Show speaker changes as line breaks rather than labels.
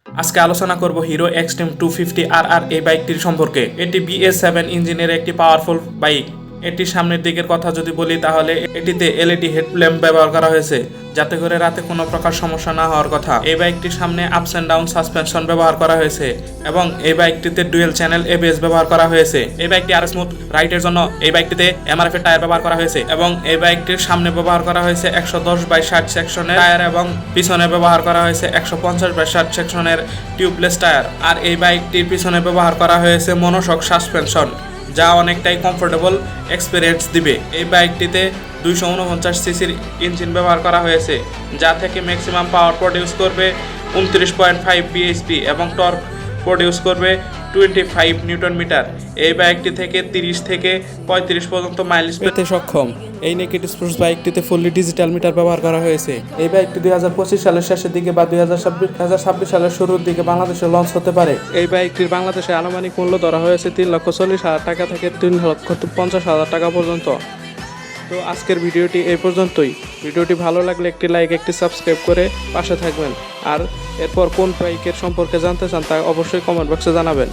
আজকে আলোচনা করব হিরো এক্সট্রিম 250RR এই বাইকটির সম্পর্কে। এটি BS7 ইঞ্জিনের একটি পাওয়ারফুল বাইক। এটির সামনের দিকের কথা যদি বলি তাহলে এটিতে LED হেডল্যাম্প ব্যবহার করা হয়েছে, যাতে করে রাতে কোনো প্রকার সমস্যা না হওয়ার কথা। এই বাইকটির সামনে আপস অ্যান্ড ডাউন সাসপেনশন ব্যবহার করা হয়েছে এবং এই বাইকটিতে ডুয়েল চ্যানেল ABS ব্যবহার করা হয়েছে। এই বাইকটি আরো স্মুথ রাইডের জন্য এই বাইকটিতে MRF এর টায়ার ব্যবহার করা হয়েছে এবং এই বাইকটির সামনে ব্যবহার করা হয়েছে 110/60 সেকশনের টায়ার এবং পিছনে ব্যবহার করা হয়েছে 150/60 সেকশনের টিউবলেস টায়ার। আর এই বাইকটির পিছনে ব্যবহার করা হয়েছে মনোশক সাসপেনশন, যা অনেকটাই কমফোর্টেবল এক্সপিরিয়েন্স দিবে। এই বাইকটিতে 249 সিসির ইঞ্জিন ব্যবহার করা হয়েছে, যা থেকে ম্যাক্সিমাম পাওয়ার প্রডিউস করবে 29.5 bhp এবং টর্ক প্রডিউস করবে 25 নিউটন মিটার। এই বাইকটি থেকে 30 থেকে 35 পর্যন্ত মাইলেজ পেতে সক্ষম। এই নেকেড স্পোর্টস বাইকটিতে ফুললি ডিজিটাল মিটার ব্যবহার করা হয়েছে। এই বাইকটি 2025 সালের শেষের দিকে বা 2026 সালের শুরুর দিকে বাংলাদেশে লঞ্চ হতে পারে। এই বাইকটির বাংলাদেশে আনুমানিক মূল্য ধরা হয়েছে 3,40,000 টাকা থেকে 3,50,000 টাকা পর্যন্ত। তো আজকের ভিডিওটি এই পর্যন্তই। ভিডিওটি ভালো লাগলে একটি লাইক, একটি সাবস্ক্রাইব করে পাশে থাকবেন। আর এরপর কোন বাইকের সম্পর্কে জানতে চান তা অবশ্যই কমেন্ট বক্সে জানাবেন।